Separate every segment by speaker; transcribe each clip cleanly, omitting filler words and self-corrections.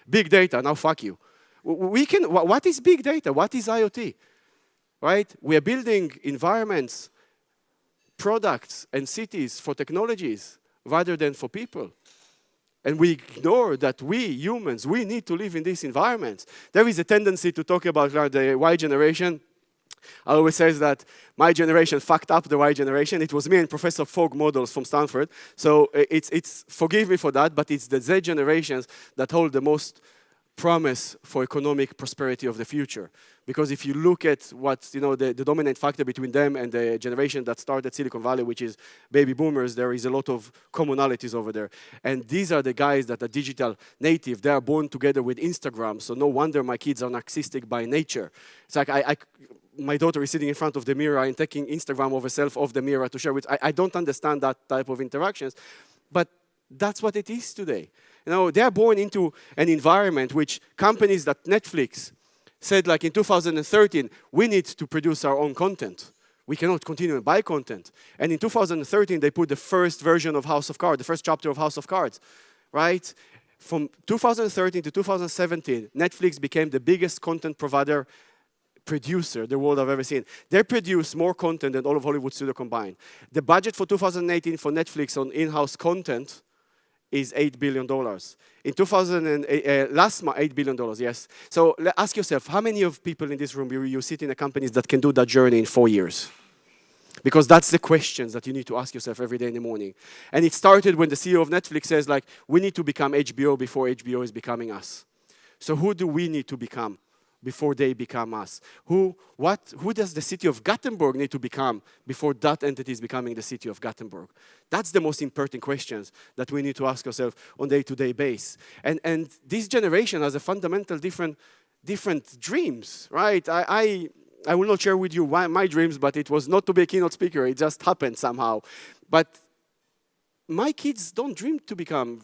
Speaker 1: Big data, now fuck you. What is big data? What is IoT? Right? We are building environments, products, and cities for technologies rather than for people. And we ignore that we, humans, we need to live in these environments. There is a tendency to talk about the Y generation. I always say that my generation fucked up the Y generation. It was me and Professor Fogg models from Stanford. So forgive me for that, but it's the Z generations that hold the most promise for economic prosperity of the future. Because if you look at what, the dominant factor between them and the generation that started Silicon Valley, which is baby boomers, there is a lot of commonalities over there. And these are the guys that are digital native. They are born together with Instagram, so no wonder my kids are narcissistic by nature. It's like my daughter is sitting in front of the mirror and taking Instagram of herself off the mirror to share with. I don't understand that type of interactions, but that's what it is today. They're born into an environment which companies that Netflix said, like in 2013, we need to produce our own content. We cannot continue to buy content. And in 2013, they put the first version of House of Cards, the first chapter of House of Cards, right? From 2013 to 2017, Netflix became the biggest content producer the world have ever seen. They produce more content than all of Hollywood studio combined. The budget for 2018 for Netflix on in-house content is $8 billion. In 2008, last month, $8 billion, yes. So ask yourself, how many of people in this room, you sit in the companies that can do that journey in 4 years? Because that's the questions that you need to ask yourself every day in the morning. And it started when the CEO of Netflix says, like, we need to become HBO before HBO is becoming us. So who do we need to become before they become us? Who does the city of Gothenburg need to become before that entity is becoming the city of Gothenburg? That's the most important questions that we need to ask ourselves on day-to-day basis. And this generation has a fundamental different dreams, right? I will not share with you my dreams, but it was not to be a keynote speaker. It just happened somehow. But my kids don't dream to become,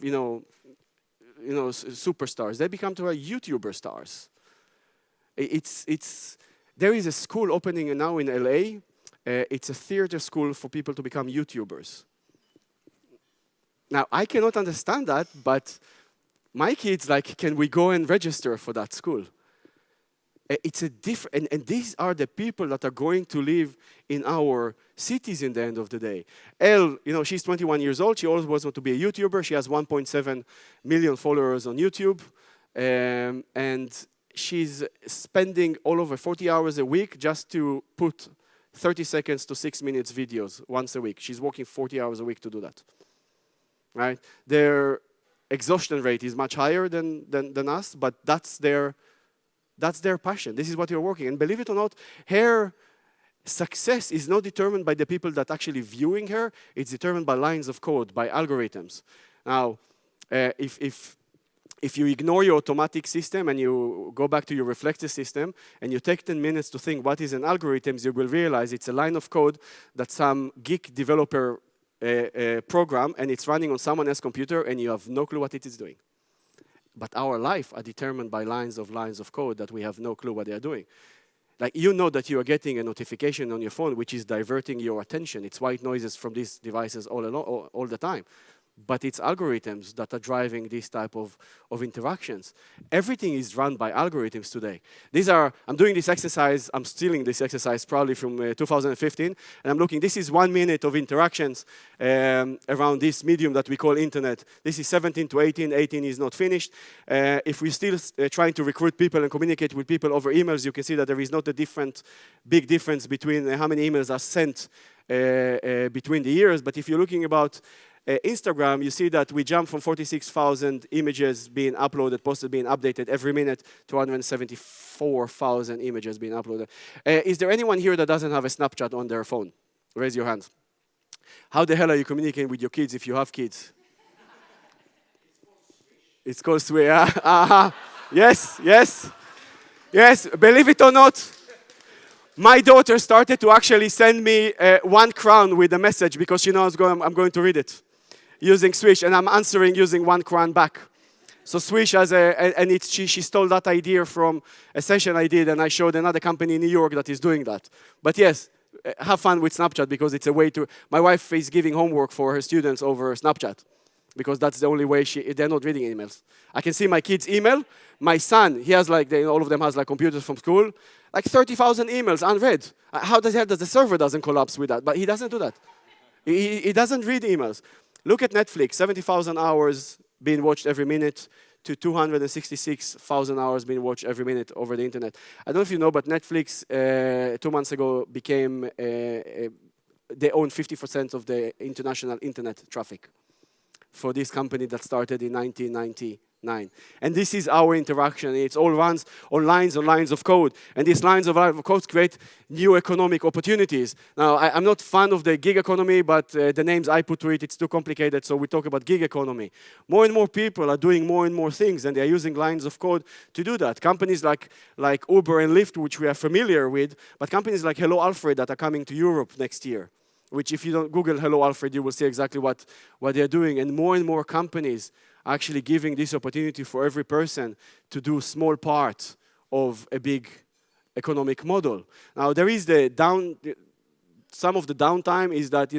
Speaker 1: superstars. They become to YouTuber stars. There is a school opening now in LA. It's a theater school for people to become YouTubers. Now, I cannot understand that, but my kids, can we go and register for that school? It's a different, and these are the people that are going to live in our cities in the end of the day. Elle, she's 21 years old. She always wanted to be a YouTuber. She has 1.7 million followers on YouTube. And she's spending all over 40 hours a week just to put 30 seconds to 6 minutes videos once a week. She's working 40 hours a week to do that, right? Their exhaustion rate is much higher than us, but that's their passion. This is what you're working. And believe it or not, her success is not determined by the people that actually viewing her. It's determined by lines of code, by algorithms. Now, if you ignore your automatic system and you go back to your reflective system and you take 10 minutes to think what is an algorithm, you will realize it's a line of code that some geek developer program, and it's running on someone else's computer, and you have no clue what it is doing. But our life are determined by lines of code that we have no clue what they are doing. Like, you know that you are getting a notification on your phone which is diverting your attention. It's white noises from these devices all the time. But it's algorithms that are driving this type of interactions. Everything is run by algorithms today. I'm doing this exercise, I'm stealing this exercise probably from 2015, and I'm looking, this is 1 minute of interactions around this medium that we call internet. This is 17 to 18, 18 is not finished. If we're still trying to recruit people and communicate with people over emails, you can see that there is not a big difference between how many emails are sent between the years. But if you're looking about Instagram, you see that we jump from 46,000 images being uploaded, posted, being updated every minute to 174,000 images being uploaded. Is there anyone here that doesn't have a Snapchat on their phone? Raise your hand. How the hell are you communicating with your kids if you have kids? It's called Swish. Yes. Believe it or not, my daughter started to actually send me 1 crown with a message because she knows I'm going to read it using Swish, and I'm answering using 1 crown back. So Swish has she stole that idea from a session I did, and I showed another company in New York that is doing that. But yes, have fun with Snapchat because it's a way to. My wife is giving homework for her students over Snapchat. because that's the only way they're not reading emails. I can see my kid's email. My son, he has like, all of them has like computers from school, like 30,000 emails unread. How the hell does the server doesn't collapse with that? But he doesn't do that. He doesn't read emails. Look at Netflix, 70,000 hours being watched every minute to 266,000 hours being watched every minute over the internet. I don't know if you know, but Netflix 2 months ago became, they own 50% of the international internet traffic for this company that started in 1999. And this is our interaction. It all runs on lines of code. And these lines of code create new economic opportunities. Now, I'm not fan of the gig economy, but the names I put to it, it's too complicated, so we talk about gig economy. More and more people are doing more and more things, and they're using lines of code to do that. Companies like Uber and Lyft, which we are familiar with, but companies like Hello Alfred that are coming to Europe next year, which if you don't Google Hello Alfred, you will see exactly what they're doing. And more companies are actually giving this opportunity for every person to do a small part of a big economic model. Now, there is some of the downtime is that,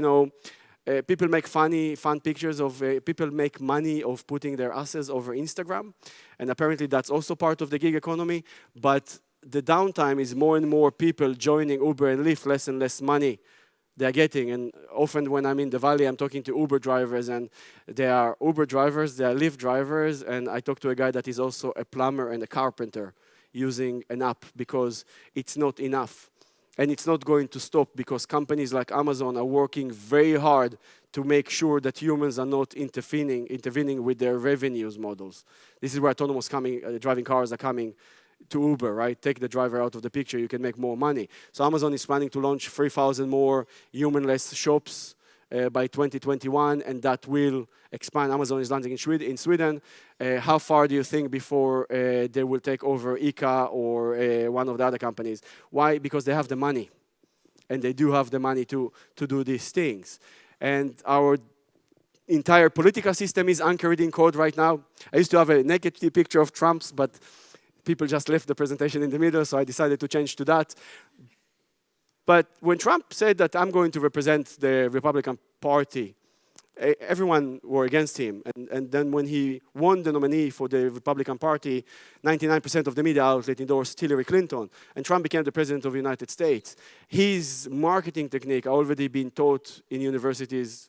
Speaker 1: people make fun pictures of, people make money of putting their assets over Instagram. And apparently that's also part of the gig economy. But the downtime is more and more people joining Uber and Lyft, less and less money they're getting. And often when I'm in the valley, I'm talking to Uber drivers, and they are Uber drivers, they are Lyft drivers, and I talk to a guy that is also a plumber and a carpenter using an app because it's not enough. And it's not going to stop because companies like Amazon are working very hard to make sure that humans are not intervening with their revenues models. This is where autonomous driving cars are coming to Uber, right? Take the driver out of the picture, you can make more money. So Amazon is planning to launch 3,000 more humanless shops by 2021, and that will expand. Amazon is landing in Sweden. How far do you think before they will take over ICA or one of the other companies? Why? Because they have the money, and they do have the money to do these things. And our entire political system is anchored in code right now. I used to have a negative picture of Trump's, but people just left the presentation in the middle, so I decided to change to that. But when Trump said that I'm going to represent the Republican Party, everyone were against him. And then when he won the nominee for the Republican Party, 99% of the media outlet endorsed Hillary Clinton, and Trump became the president of the United States. His marketing technique already been taught in universities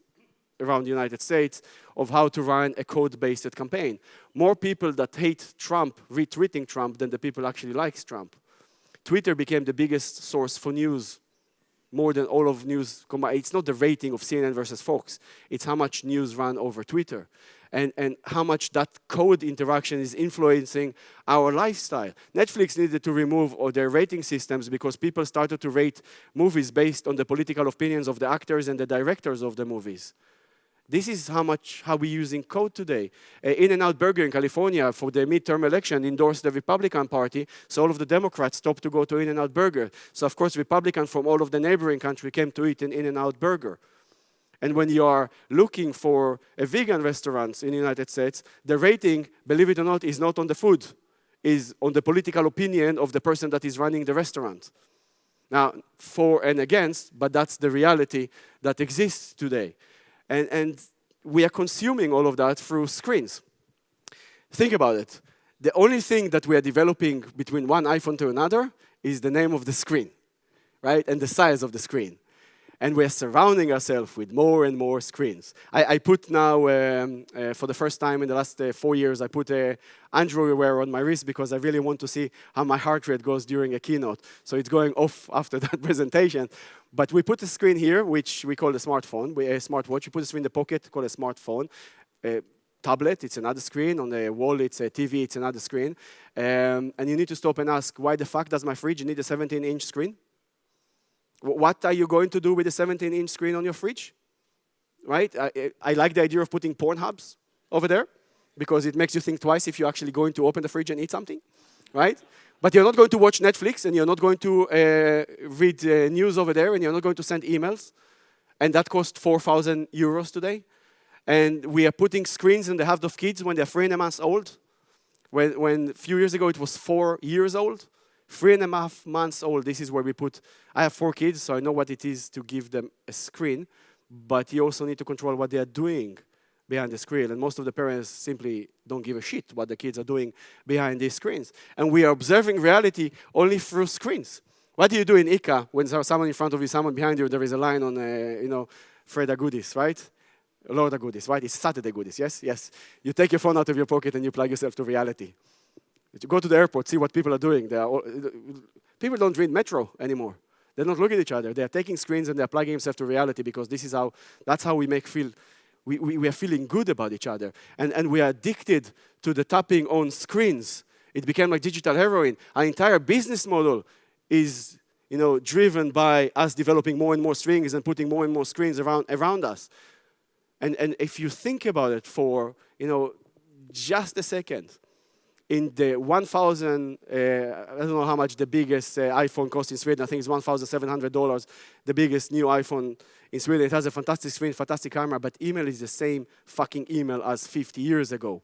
Speaker 1: around the United States of how to run a code-based campaign. More people that hate Trump retweeting Trump than the people actually likes Trump. Twitter became the biggest source for news, more than all of news combined. It's not the rating of CNN versus Fox. It's how much news run over Twitter and how much that code interaction is influencing our lifestyle. Netflix needed to remove all their rating systems because people started to rate movies based on the political opinions of the actors and the directors of the movies. This is how we're using code today. In-N-Out Burger in California for the midterm election endorsed the Republican Party, so all of the Democrats stopped to go to In-N-Out Burger. So of course Republicans from all of the neighboring countries came to eat an In-N-Out Burger. And when you are looking for a vegan restaurant in the United States, the rating, believe it or not, is not on the food, is on the political opinion of the person that is running the restaurant. Now, for and against, but that's the reality that exists today. And we are consuming all of that through screens. Think about it. The only thing that we are developing between one iPhone to another is the name of the screen, right? And the size of the screen. And we're surrounding ourselves with more and more screens. I put now, for the first time in the last 4 years, I put an Android Wear on my wrist because I really want to see how my heart rate goes during a keynote. So it's going off after that presentation. But we put a screen here, which we call a smartphone, a smartwatch. You put a screen in the pocket, called a smartphone. Tablet, it's another screen. On the wall, it's a TV, it's another screen. And you need to stop and ask, why the fuck does my fridge need a 17-inch screen? What are you going to do with a 17-inch screen on your fridge? Right? I like the idea of putting porn hubs over there because it makes you think twice if you're actually going to open the fridge and eat something, right? But you're not going to watch Netflix, and you're not going to read news over there, and you're not going to send emails. And that costs 4,000 euros today. And we are putting screens in the hands of kids when they're 3.5 months old. When a few years ago it was 4 years old. 3.5 months old, this is where we put, I have 4 kids, so I know what it is to give them a screen, but you also need to control what they are doing behind the screen, and most of the parents simply don't give a shit what the kids are doing behind these screens. And we are observing reality only through screens. What do you do in ICA when there's someone in front of you, someone behind you, there is a line on, Freda goodies, right? Lorda goodies, right? It's Saturday goodies, yes? Yes. You take your phone out of your pocket and you plug yourself to reality. You go to the airport, see what people are doing. People don't read Metro anymore. They don't look at each other. They're taking screens and they're plugging themselves to reality because that's how we are feeling good about each other. And we are addicted to the tapping on screens. It became like digital heroin. Our entire business model is driven by us developing more and more strings and putting more and more screens around us. And if you think about it for just a second, in the 1,000, I don't know how much the biggest iPhone costs in Sweden. I think it's $1,700, the biggest new iPhone in Sweden. It has a fantastic screen, fantastic camera, but email is the same fucking email as 50 years ago.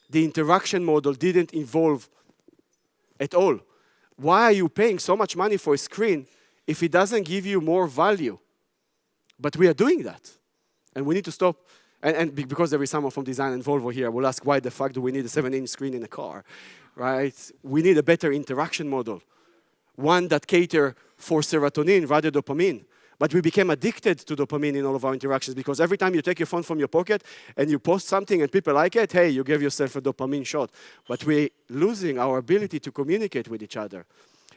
Speaker 1: The interaction model didn't evolve at all. Why are you paying so much money for a screen if it doesn't give you more value? But we are doing that. And we need to stop. And because there is someone from design and Volvo here, we'll ask, why the fuck do we need a 7-inch screen in a car, right? We need a better interaction model, one that cater for serotonin rather than dopamine. But we became addicted to dopamine in all of our interactions because every time you take your phone from your pocket and you post something and people like it, hey, you gave yourself a dopamine shot. But we're losing our ability to communicate with each other.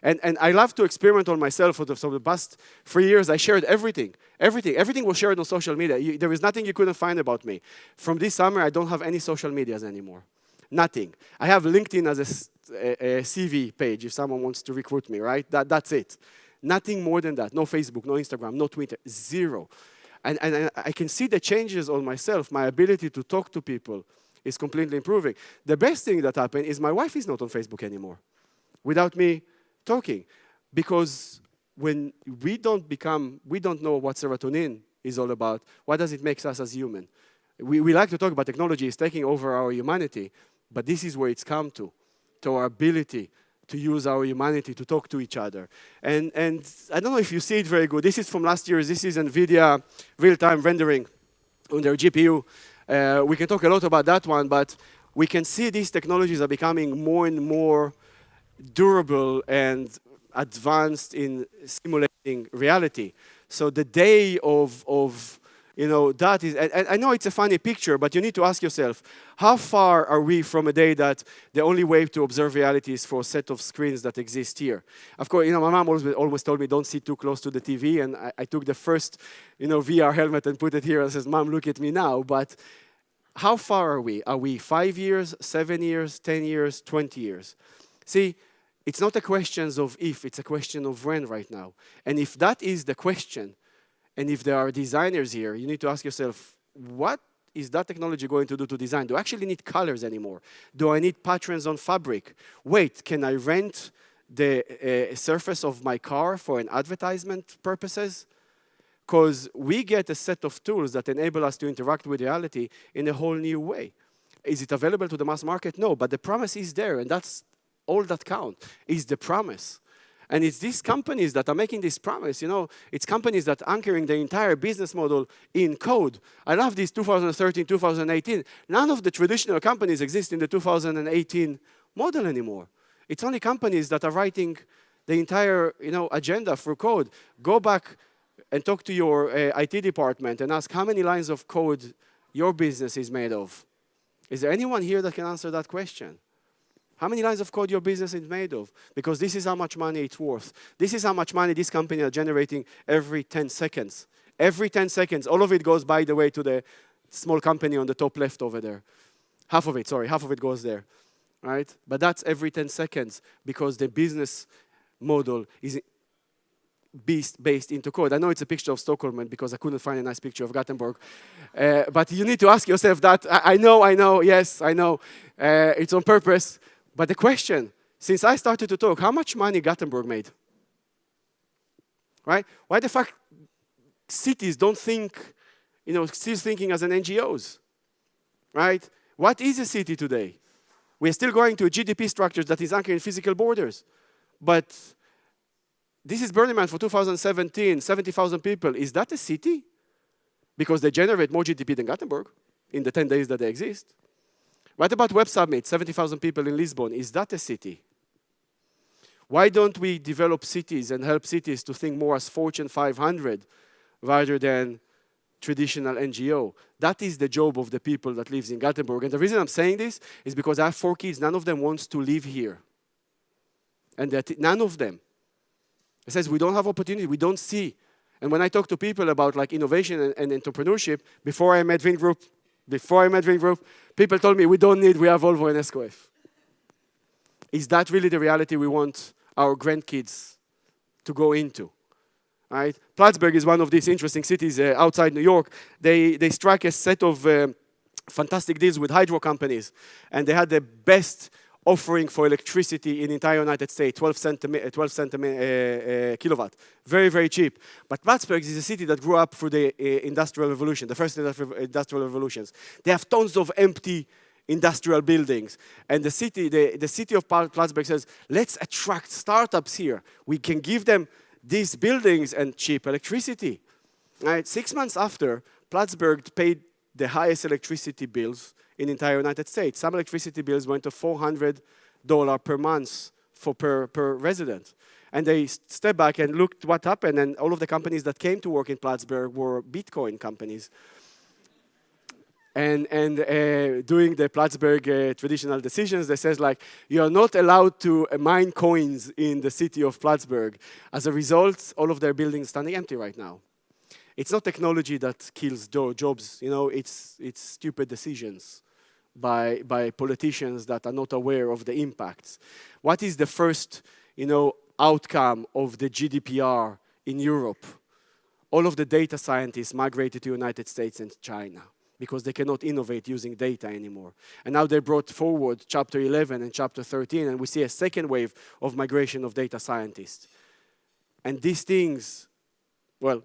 Speaker 1: And I love to experiment on myself. For the past 3 years, I shared everything. Everything was shared on social media. There is nothing you couldn't find about me. From this summer, I don't have any social medias anymore. Nothing. I have LinkedIn as a CV page if someone wants to recruit me, right? That's it. Nothing more than that. No Facebook, no Instagram, no Twitter, zero. And I can see the changes on myself. My ability to talk to people is completely improving. The best thing that happened is my wife is not on Facebook anymore without me talking. Because when we don't know what serotonin is all about, what does it make us as human? We like to talk about technology is taking over our humanity, but this is where it's come to our ability to use our humanity to talk to each other. And I don't know if you see it very good. This is from last year. This is NVIDIA real-time rendering on their GPU. We can talk a lot about that one, but we can see these technologies are becoming more and more durable and advanced in simulating reality. So the day of that is, and I know it's a funny picture, but you need to ask yourself, how far are we from a day that the only way to observe reality is for a set of screens that exist here? Of course, my mom always told me, don't sit too close to the TV, and I took the first, VR helmet and put it here and says, Mom, look at me now. But how far are we? Are we 5 years, 7 years, 10 years, 20 years? See, it's not a question of if, it's a question of when right now. And if that is the question, and if there are designers here, you need to ask yourself, what is that technology going to do to design? Do I actually need colors anymore? Do I need patterns on fabric? Wait, can I rent the surface of my car for an advertisement purposes? Because we get a set of tools that enable us to interact with reality in a whole new way. Is it available to the mass market? No, but the promise is there, and that's all that counts, is the promise. And it's these companies that are making this promise, it's companies that are anchoring the entire business model in code. I love this 2013, 2018. None of the traditional companies exist in the 2018 model anymore. It's only companies that are writing the entire, agenda through code. Go back and talk to your IT department and ask how many lines of code your business is made of. Is there anyone here that can answer that question? How many lines of code your business is made of? Because this is how much money it's worth. This is how much money this company are generating every 10 seconds. Every 10 seconds, all of it goes, by the way, to the small company on the top left over there. Half of it goes there, right? But that's every 10 seconds because the business model is based into code. I know it's a picture of Stockholm because I couldn't find a nice picture of Gothenburg. But you need to ask yourself that. I know, yes, I know. It's on purpose. But the question, since I started to talk, how much money Gothenburg made? Right? Why the fuck cities don't think, still thinking as an NGOs? Right? What is a city today? We're still going to a GDP structure that is anchored in physical borders. But this is Burning Man for 2017, 70,000 people. Is that a city? Because they generate more GDP than Gothenburg. in the 10 days that they exist. What about Web Summit, 70,000 people in Lisbon? Is that a city? Why don't we develop cities and help cities to think more as Fortune 500 rather than traditional NGO? That is the job of the people that lives in Gothenburg. And the reason I'm saying this is because I have 4 kids. None of them wants to live here. And none of them. It says we don't have opportunity, we don't see. And when I talk to people about like innovation and entrepreneurship, before I met Vinn Group, people told me we don't need, we have Volvo and SKF. Is that really the reality we want our grandkids to go into? Right? Plattsburgh is one of these interesting cities outside New York. They struck a set of fantastic deals with hydro companies, and they had the best offering for electricity in the entire United States, 12 cent a kilowatt. Very, very cheap. But Plattsburgh is a city that grew up through the Industrial Revolution, the first industrial revolutions. They have tons of empty industrial buildings. And the city of Plattsburgh says, let's attract startups here. We can give them these buildings and cheap electricity. Right? 6 months after, Plattsburgh paid the highest electricity bills in the entire United States. Some electricity bills went to $400 per month per resident. And they stepped back and looked what happened, and all of the companies that came to work in Plattsburgh were Bitcoin companies. And doing the Plattsburgh traditional decisions, they says like, you're not allowed to mine coins in the city of Plattsburgh. As a result, all of their buildings standing empty right now. It's not technology that kills jobs, you know, it's stupid decisions by politicians that are not aware of the impacts. What is the first, you know, outcome of the GDPR in Europe? All of the data scientists migrated to the United States and China because they cannot innovate using data anymore. And now they brought forward Chapter 11 and Chapter 13, and we see a second wave of migration of data scientists. And these things, well,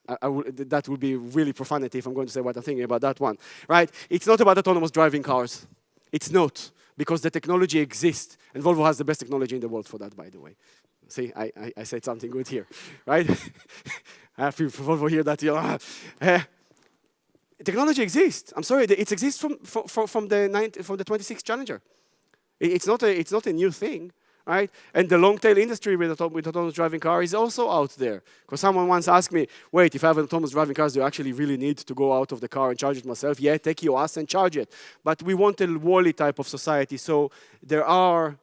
Speaker 1: that would be really profanity if I'm going to say what I'm thinking about that one, right? It's not about autonomous driving cars. It's not, because the technology exists, and Volvo has the best technology in the world for that, by the way. See, I said something good here, right? I have people from Volvo here that, you know, technology exists. I'm sorry, it exists from the 26 Challenger. It's not a new thing. Right? And the long-tail industry with autonomous driving car is also out there. Because someone once asked me, wait, if I have an autonomous driving car, do I actually really need to go out of the car and charge it myself? Yeah, take your ass and charge it. But we want a Wall-E type of society, so there are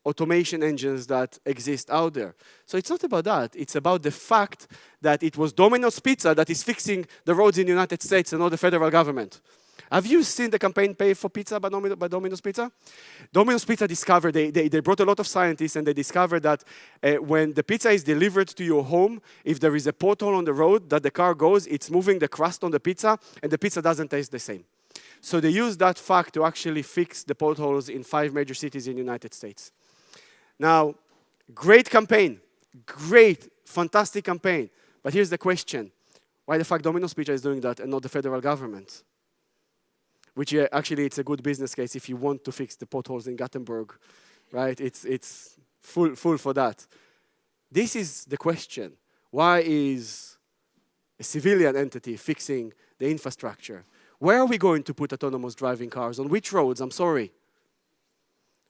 Speaker 1: automation engines that exist out there. So it's not about that. It's about the fact that it was Domino's Pizza that is fixing the roads in the United States and not the federal government. Have you seen the campaign Pay for Pizza by Domino's Pizza? Domino's Pizza discovered, they brought a lot of scientists, and they discovered that when the pizza is delivered to your home, if there is a pothole on the road that the car goes, it's moving the crust on the pizza, and the pizza doesn't taste the same. So they used that fact to actually fix the potholes in 5 major cities in the United States. Now, great campaign, great, fantastic campaign. But here's the question. Why the fuck Domino's Pizza is doing that and not the federal government? Which actually, it's a good business case if you want to fix the potholes in Gothenburg, right? It's full for that. This is the question. Why is a civilian entity fixing the infrastructure? Where are we going to put autonomous driving cars? On which roads? I'm sorry.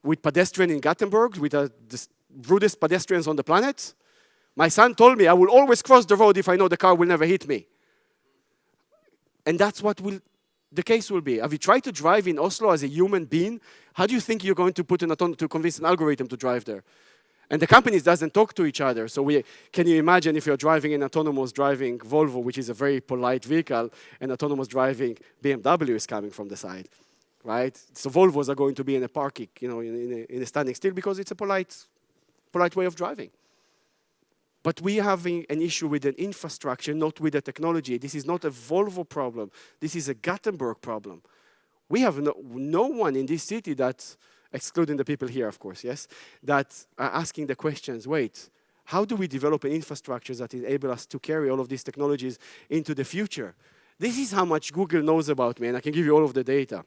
Speaker 1: With pedestrians in Gothenburg, with the rudest pedestrians on the planet? My son told me, I will always cross the road if I know the car will never hit me. And that's what the case will be. Have you tried to drive in Oslo as a human being? How do you think you're going to to convince an algorithm to drive there? And the companies doesn't talk to each other. So can you imagine if you're driving an autonomous driving Volvo, which is a very polite vehicle, and autonomous driving BMW is coming from the side, right? So Volvos are going to be in a parking, you know, in a standing still because it's a polite way of driving. But we are having an issue with an infrastructure, not with the technology. This is not a Volvo problem. This is a Gothenburg problem. We have no one in this city that, excluding the people here, of course, yes, that are asking the questions, wait, how do we develop an infrastructure that enable us to carry all of these technologies into the future? This is how much Google knows about me, and I can give you all of the data.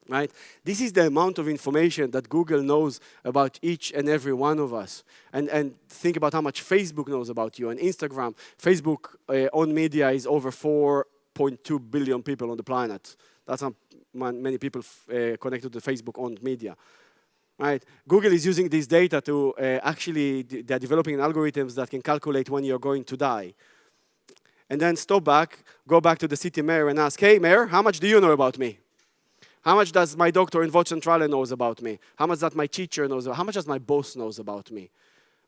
Speaker 1: Right? This is the amount of information that Google knows about each and every one of us. And think about how much Facebook knows about you, and Instagram. Facebook on media is over 4 12.2 billion people on the planet. That's how many people connected to Facebook-owned media. Right? Google is using this data to actually, they're developing algorithms that can calculate when you're going to die. And then stop back, go back to the city mayor and ask, hey, mayor, how much do you know about me? How much does my doctor in Voce Centrale knows about me? How much does my teacher knows? How much does my boss knows about me?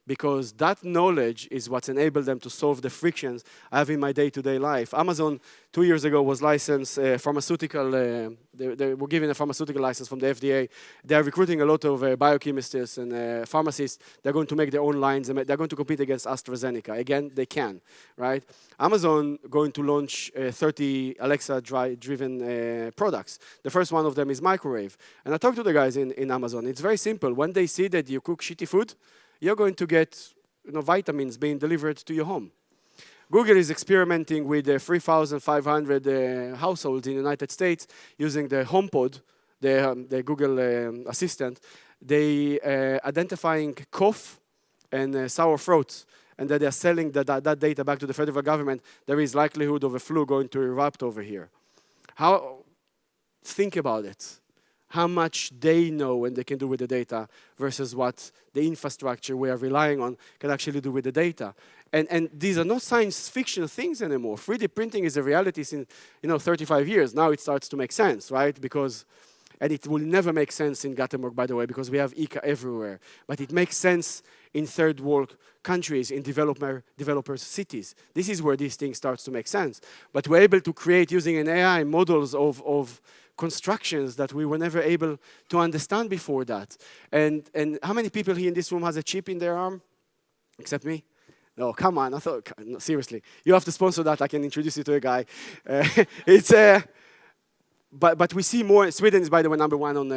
Speaker 1: Because that knowledge is what's enabled them to solve the frictions I have in my day-to-day life. Amazon, 2 years ago, was licensed pharmaceutical. They were given a pharmaceutical license from the FDA. They're recruiting a lot of biochemists and pharmacists. They're going to make their own lines. And they're going to compete against AstraZeneca. Again, they can, right? Amazon going to launch 30 Alexa-driven products. The first one of them is microwave. And I talked to the guys in Amazon. It's very simple. When they see that you cook shitty food, you're going to get vitamins being delivered to your home. Google is experimenting with 3,500 households in the United States using the HomePod, the Google Assistant. They identifying cough and sour throats, and that they're selling that data back to the federal government. There is likelihood of a flu going to erupt over here. Think about it. How much they know and they can do with the data versus what the infrastructure we are relying on can actually do with the data. And these are not science fiction things anymore. 3D printing is a reality since 35 years. Now it starts to make sense, right? And it will never make sense in Gothenburg, by the way, because we have ICA everywhere. But it makes sense in third world countries, in developer cities. This is where these things start to make sense. But we're able to create, using an AI, models of constructions that we were never able to understand before that. And how many people here in this room has a chip in their arm? Except me? No, come on. I thought, no, seriously. You have to sponsor that. I can introduce you to a guy. But we see more. Sweden is, by the way, #1 on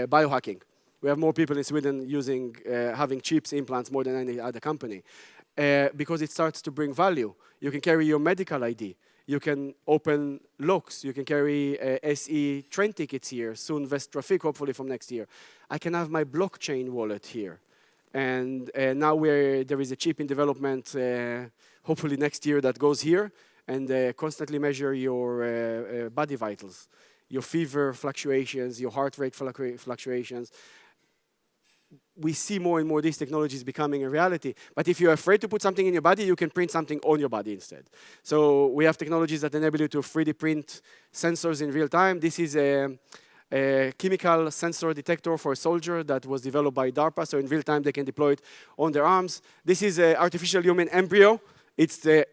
Speaker 1: biohacking. We have more people in Sweden having chips, implants, more than any other company. Because it starts to bring value. You can carry your medical ID. You can open locks. You can carry SE train tickets here, soon West Traffic, hopefully from next year. I can have my blockchain wallet here. And now there is a chip in development, hopefully next year, that goes here and constantly measure your body vitals, your fever fluctuations, your heart rate fluctuations. We see more and more these technologies becoming a reality. But if you're afraid to put something in your body, you can print something on your body instead. So we have technologies that enable you to 3D print sensors in real time. This is a chemical sensor detector for a soldier that was developed by DARPA, so in real time they can deploy it on their arms. This is an artificial human embryo. It's a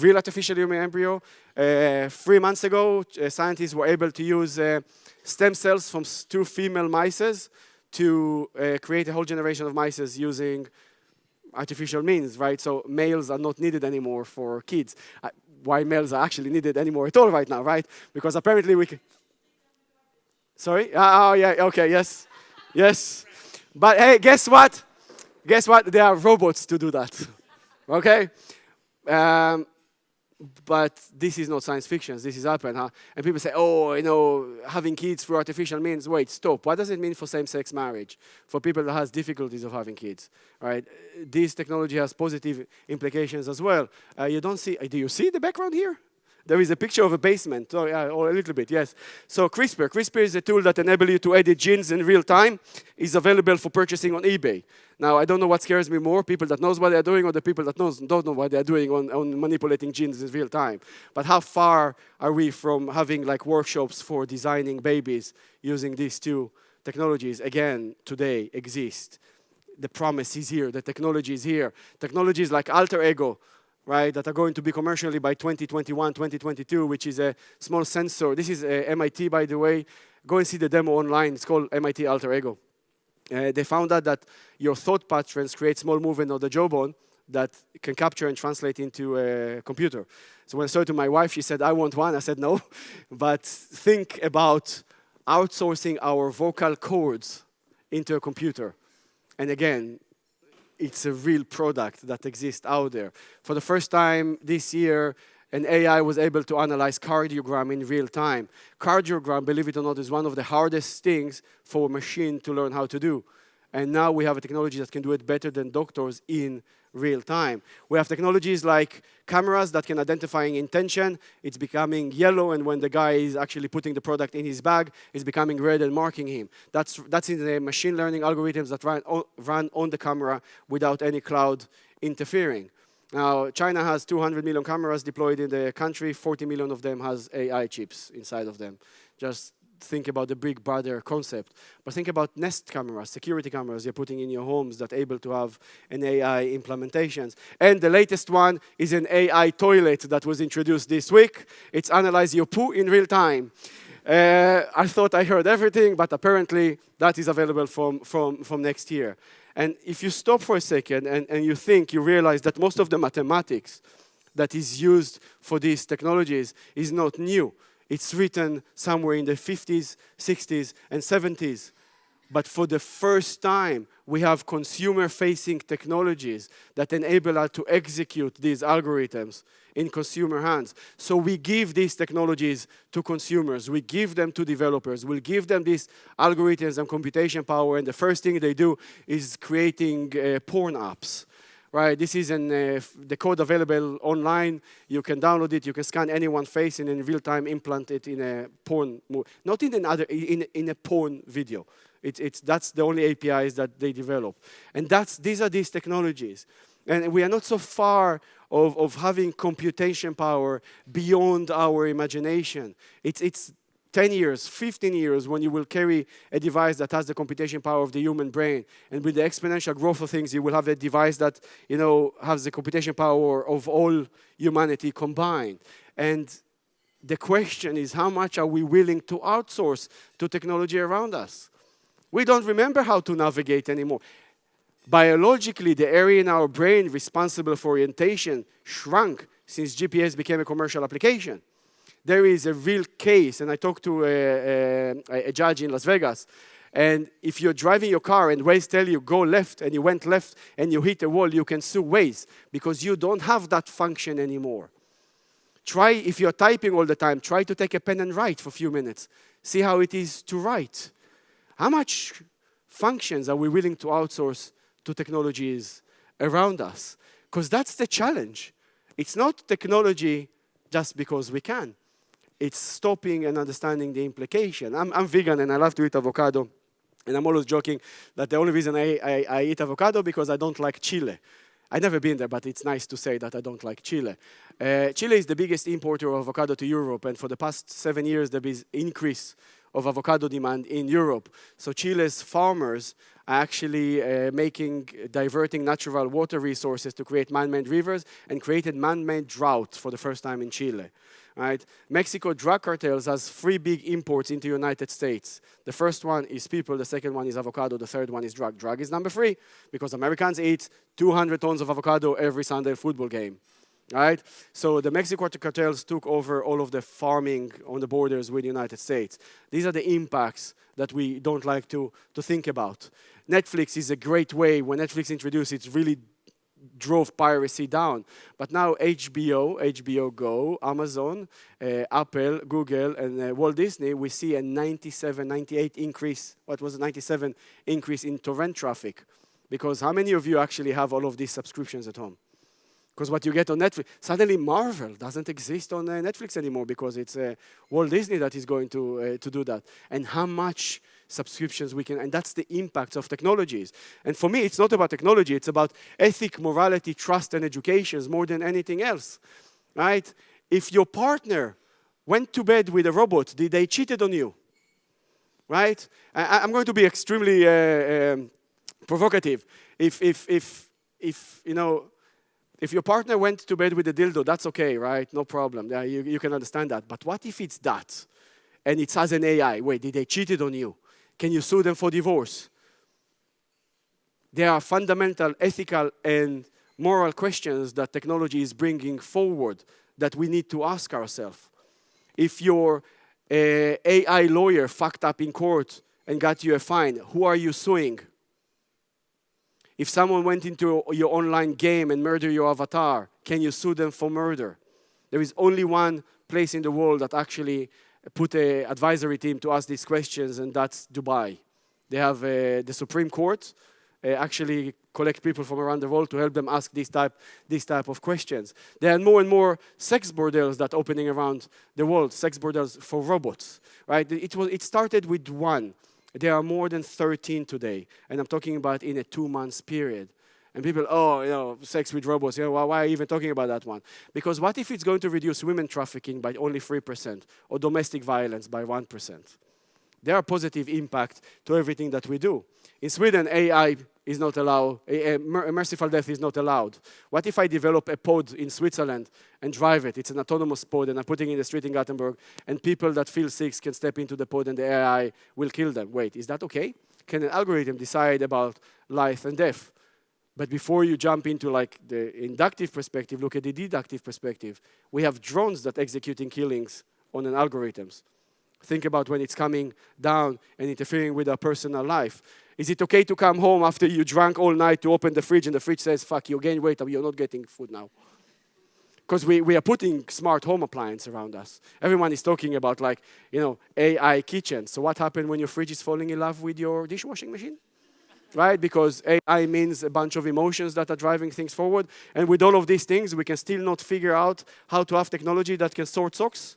Speaker 1: real artificial human embryo. 3 months ago, scientists were able to use stem cells from 2 female mice to create a whole generation of mice using artificial means, right? So males are not needed anymore for kids. Why males are actually needed anymore at all right now, right? Because apparently we can... Sorry? Oh, yeah, okay, yes. Yes. But hey, guess what? Guess what? There are robots to do that, okay? But this is not science fiction. This is happening, huh? And people say, oh, having kids through artificial means. Wait, stop. What does it mean for same-sex marriage? For people that has difficulties of having kids, right? This technology has positive implications as well. You don't see, do you see the background here? There is a picture of a basement, or a little bit, yes. So CRISPR. CRISPR is a tool that enables you to edit genes in real time. It's available for purchasing on eBay. Now, I don't know what scares me more, people that knows what they're doing or the people that don't know what they're doing on manipulating genes in real time. But how far are we from having like workshops for designing babies using these 2 technologies? Again, today exist. The promise is here. The technology is here. Technologies like alter ego, right, that are going to be commercially by 2021, 2022, which is a small sensor. This is MIT, by the way. Go and see the demo online. It's called MIT Alter Ego. They found out that your thought patterns create small movement of the jawbone that can capture and translate into a computer. So when I started to my wife, she said, I want one. I said, no. But think about outsourcing our vocal cords into a computer. And again, it's a real product that exists out there. For the first time this year, an AI was able to analyze cardiogram in real time. Cardiogram, believe it or not, is one of the hardest things for a machine to learn how to do. And now we have a technology that can do it better than doctors in real time. We have technologies like cameras that can identify intention. It's becoming yellow, and when the guy is actually putting the product in his bag, it's becoming red and marking him. That's in the machine learning algorithms that run on the camera without any cloud interfering. Now, China has 200 million cameras deployed in the country. 40 million of them has AI chips inside of them. Just think about the big brother concept. But think about Nest cameras, security cameras you're putting in your homes that are able to have an AI implementations. And the latest one is an AI toilet that was introduced this week. It's analyze your poo in real time. I thought I heard everything, but apparently that is available from next year. And if you stop for a second and you think, you realize that most of the mathematics that is used for these technologies is not new. It's written somewhere in the 50s, 60s, and 70s. But for the first time, we have consumer-facing technologies that enable us to execute these algorithms in consumer hands. So we give these technologies to consumers. We give them to developers. We'll give them these algorithms and computation power, and the first thing they do is creating porn apps. Right, this is the code available online. You can download it. You can scan anyone's face and in real time implant it in a porn, not in a porn video. That's the only APIs that they develop, and these are these technologies, and we are not so far of having computation power beyond our imagination. It's 10 years, 15 years, when you will carry a device that has the computation power of the human brain. And with the exponential growth of things, you will have a device that, has the computation power of all humanity combined. And the question is, how much are we willing to outsource to technology around us? We don't remember how to navigate anymore. Biologically, the area in our brain responsible for orientation shrunk since GPS became a commercial application. There is a real case, and I talked to a judge in Las Vegas, and if you're driving your car and Waze tell you go left, and you went left and you hit a wall, you can sue Waze because you don't have that function anymore. Try, if you're typing all the time, try to take a pen and write for a few minutes. See how it is to write. How much functions are we willing to outsource to technologies around us? Because that's the challenge. It's not technology just because we can. It's stopping and understanding the implication. I'm vegan and I love to eat avocado. And I'm always joking that the only reason I eat avocado because I don't like Chile. I've never been there, but it's nice to say that I don't like Chile. Chile is the biggest importer of avocado to Europe, and for the past 7 years, there is increase of avocado demand in Europe. So Chile's farmers are actually diverting natural water resources to create man-made rivers and created man-made drought for the first time in Chile. Right? Mexico drug cartels has 3 big imports into the United States. The first one is people, the second one is avocado, the third one is drug. Drug is number 3 because Americans eat 200 tons of avocado every Sunday football game. Right? So the Mexico cartels took over all of the farming on the borders with the United States. These are the impacts that we don't like to think about. Netflix is a great way. When Netflix introduced it, really drove piracy down. But now HBO Go, Amazon, Apple, Google, and Walt Disney, we see a 98 increase, what was it, 97 increase in torrent traffic. Because how many of you actually have all of these subscriptions at home? Because what you get on Netflix, suddenly Marvel doesn't exist on Netflix anymore because it's Walt Disney that is going to do that. And how much subscriptions we can, and that's the impact of technologies. And for me, it's not about technology, it's about ethic, morality, trust, and education more than anything else, right? If your partner went to bed with a robot, did they cheated on you, right? I'm going to be extremely provocative. If your partner went to bed with a dildo, that's okay, right? No problem. Yeah, you can understand that. But what if it's that? And it has an AI. Wait, did they cheated on you? Can you sue them for divorce? There are fundamental ethical and moral questions that technology is bringing forward that we need to ask ourselves. If your AI lawyer fucked up in court and got you a fine, who are you suing? If someone went into your online game and murdered your avatar, can you sue them for murder? There is only one place in the world that actually put an advisory team to ask these questions, and that's Dubai. They have the Supreme Court actually collect people from around the world to help them ask these type of questions. There are more and more sex bordels that are opening around the world, sex bordels for robots, right? It started with one. There are more than 13 today, and I'm talking about in a 2-month period. And people, oh, sex with robots, why are you even talking about that one? Because what if it's going to reduce women trafficking by only 3% or domestic violence by 1%? There are positive impact to everything that we do. In Sweden, AI is not allowed, merciful death is not allowed. What if I develop a pod in Switzerland and drive it? It's an autonomous pod, and I'm putting it in the street in Gothenburg, and people that feel sick can step into the pod and the AI will kill them. Wait, is that okay? Can an algorithm decide about life and death? But before you jump into like the inductive perspective, look at the deductive perspective. We have drones that executing killings on an algorithms. Think about when it's coming down and interfering with our personal life. Is it okay to come home after you drank all night to open the fridge and the fridge says, fuck, you gained weight, you're not getting food now? Because we are putting smart home appliances around us. Everyone is talking about like, AI kitchen. So what happened when your fridge is falling in love with your dishwashing machine? Right? Because AI means a bunch of emotions that are driving things forward. And with all of these things, we can still not figure out how to have technology that can sort socks.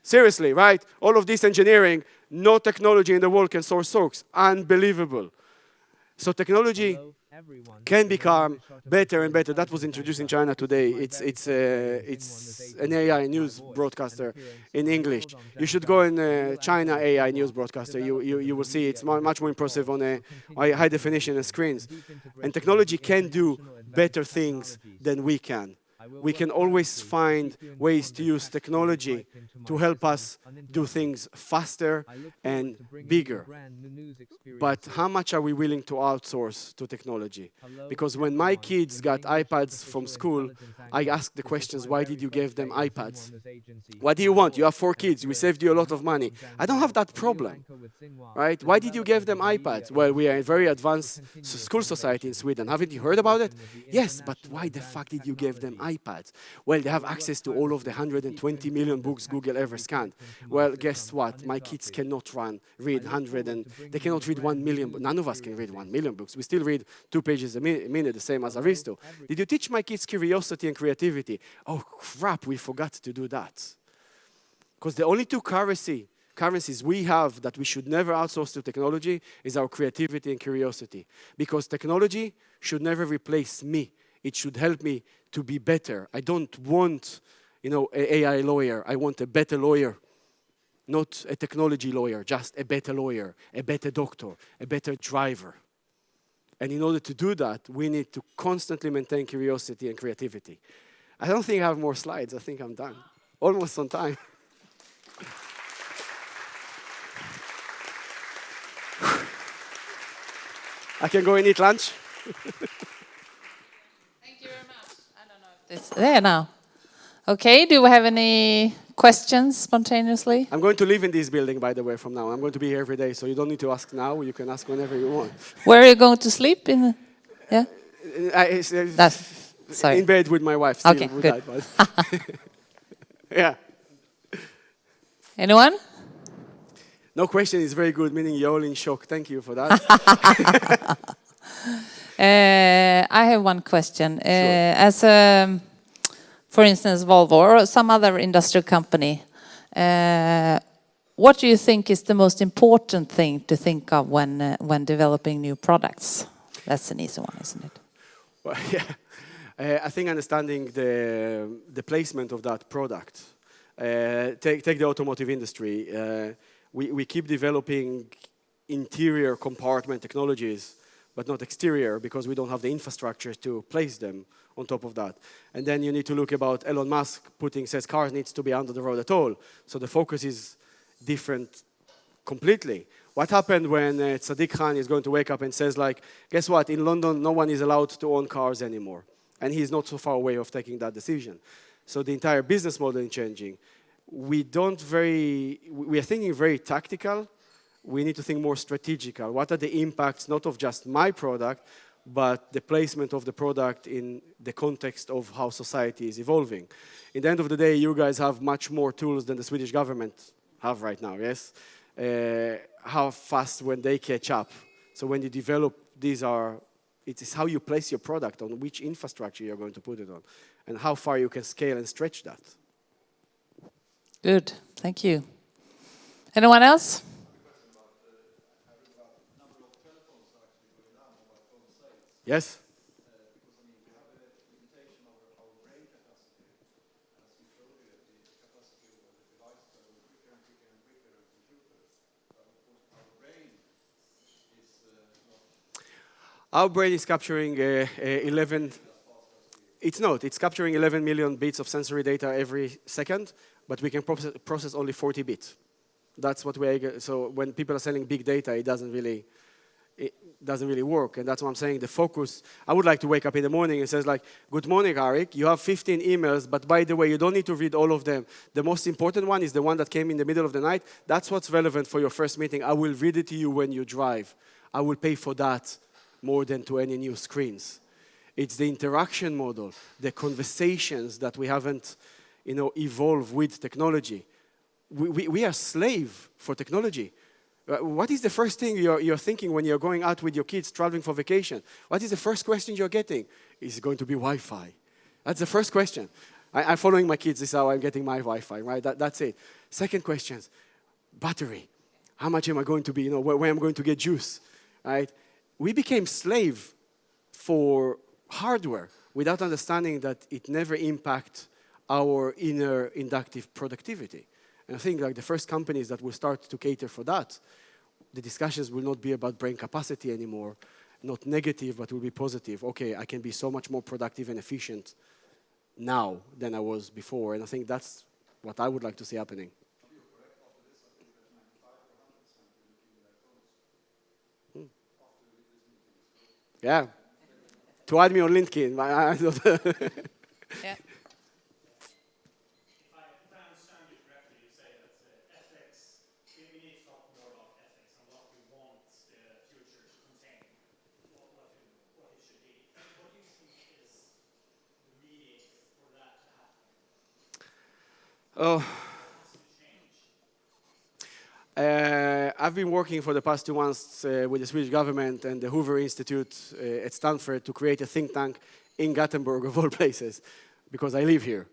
Speaker 1: Seriously, right? All of this engineering, no technology in the world can sort socks. Unbelievable. So technology can become better and better. That was introduced in China today. It's an AI news broadcaster in English. You should go in China AI news broadcaster. You will see it's much more impressive on a high definition screens. And technology can do better things than we can. We can always find ways to use technology to help us do things faster and bigger. But how much are we willing to outsource to technology? Because when my kids got iPads from school, I asked the questions, why did you give them iPads? What do you want? You have 4 kids. We saved you a lot of money. I don't have that problem, right? Why did you give them iPads? Well, we are a very advanced school society in Sweden. Haven't you heard about it? Yes, but why the fuck did you give them iPads? Well, they have access to all of the 120 million books Google ever scanned. Well, guess what? My kids cannot read 100, and they cannot read 1 million. None of us can read 1 million books. We still read 2 pages a minute, the same as Aristo. Did you teach my kids curiosity and creativity? Oh, crap, we forgot to do that. Because the only 2 currencies we have that we should never outsource to technology is our creativity and curiosity. Because technology should never replace me. It should help me to be better. I don't want, an AI lawyer. I want a better lawyer. Not a technology lawyer, just a better lawyer, a better doctor, a better driver. And in order to do that, we need to constantly maintain curiosity and creativity. I don't think I have more slides. I think I'm done. Almost on time. I can go and eat lunch.
Speaker 2: Thank you very much. I don't know if this... There now. Okay, do we have any questions spontaneously?
Speaker 1: I'm going to live in this building, by the way, from now. I'm going to be here every day, so you don't need to ask now. You can ask whenever you want.
Speaker 2: Where are you going to sleep? Yeah? Sorry.
Speaker 1: In bed with my wife. Still,
Speaker 2: okay, good.
Speaker 1: Yeah.
Speaker 2: Anyone?
Speaker 1: No question is very good, meaning you're all in shock. Thank you for that.
Speaker 2: I have one question.
Speaker 1: Sure.
Speaker 2: As for instance, Volvo or some other industrial company, what do you think is the most important thing to think of when developing new products? That's an easy one, isn't it?
Speaker 1: Well, yeah. I think understanding the placement of that product. Take the automotive industry. We keep developing interior compartment technologies, but not exterior, because we don't have the infrastructure to place them on top of that. And then you need to look about Elon Musk says cars needs to be under the road at all. So the focus is different completely. What happened when Sadiq Khan is going to wake up and says like, guess what, in London no one is allowed to own cars anymore. And he's not so far away of taking that decision. So the entire business model is changing. We are thinking very tactical. We need to think more strategical. What are the impacts, not of just my product, but the placement of the product in the context of how society is evolving. In the end of the day, you guys have much more tools than the Swedish government have right now, yes? how fast when they catch up. So when you develop, it is how you place your product on which infrastructure you're going to put it on, and how far you can scale and stretch that.
Speaker 2: Good, thank you. Anyone else?
Speaker 1: Yes? Our brain is capturing 11. It's not. It's capturing 11 million bits of sensory data every second, but we can process only 40 bits. That's what we. So when people are selling big data, it doesn't really work, and that's what I'm saying. The focus. I would like to wake up in the morning and says like, "Good morning, Aric. You have 15 emails, but by the way, you don't need to read all of them. The most important one is the one that came in the middle of the night. That's what's relevant for your first meeting. I will read it to you when you drive. I will pay for that." More than to any new screens. It's the interaction model, the conversations that we haven't, evolved with technology. We are slave for technology. What is the first thing you're thinking when you're going out with your kids traveling for vacation? What is the first question you're getting? Is it going to be Wi-Fi? That's the first question. I'm following my kids. This is how I'm getting my Wi-Fi, right? That's it. Second question, battery. How much am I going to be, where I'm going to get juice, right? We became slave for hardware without understanding that it never impacts our inner inductive productivity. And I think like the first companies that will start to cater for that, the discussions will not be about brain capacity anymore, not negative, but will be positive. Okay, I can be so much more productive and efficient now than I was before. And I think that's what I would like to see happening. Yeah. To add me on LinkedIn.
Speaker 2: Yeah.
Speaker 3: If I understand you correctly, you say that ethics, we need to talk more about ethics and what we want the future to contain, what it should be. What do you think is the mediator for that to happen?
Speaker 1: Oh.
Speaker 3: What has to change?
Speaker 1: I've been working for the past 2 months with the Swedish government and the Hoover Institute at Stanford to create a think tank in Gothenburg, of all places, because I live here.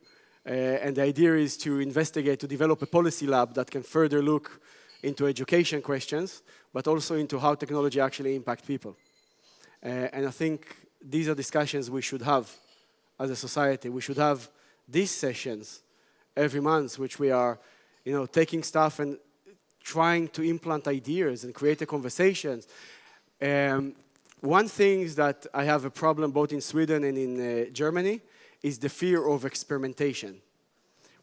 Speaker 1: And the idea is to investigate, to develop a policy lab that can further look into education questions, but also into how technology actually impacts people. And I think these are discussions we should have as a society. We should have these sessions every month, which we are, taking stuff and trying to implant ideas and create a conversations. One thing is that I have a problem both in Sweden and in Germany is the fear of experimentation.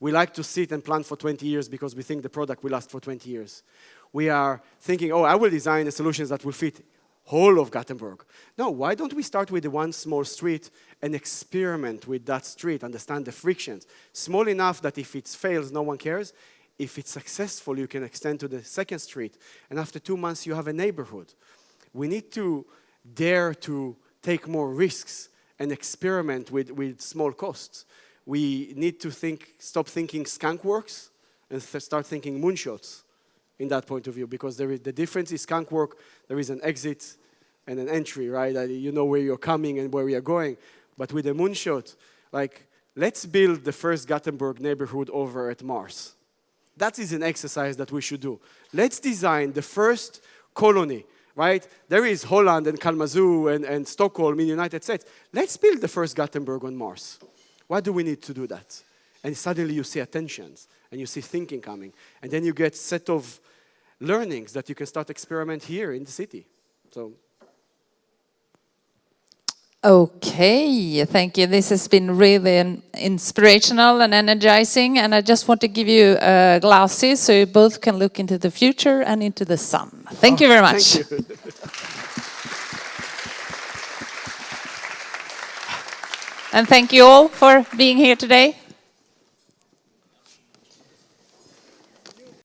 Speaker 1: We like to sit and plan for 20 years because we think the product will last for 20 years. We are thinking, I will design a solution that will fit whole of Gothenburg. No, why don't we start with the one small street and experiment with that street, understand the frictions. Small enough that if it fails, no one cares. If it's successful, you can extend to the second street. And after 2 months, you have a neighborhood. We need to dare to take more risks and experiment with small costs. We need to stop thinking skunk works and start thinking moonshots in that point of view, because the difference is skunk work, there is an exit and an entry, right? You know where you're coming and where you're going. But with a moonshot, let's build the first Gothenburg neighborhood over at Mars. That is an exercise that we should do. Let's design the first colony, right? There is Holland and Kalamazoo and Stockholm in the United States. Let's build the first Gothenburg on Mars. Why do we need to do that? And suddenly you see attentions and you see thinking coming. And then you get a set of learnings that you can start experiment here in the city. So.
Speaker 2: Okay, thank you. This has been really inspirational and energizing, and I just want to give you glasses so you both can look into the future and into the sun. Thank you very much.
Speaker 1: Thank you.
Speaker 2: And thank you all for being here today.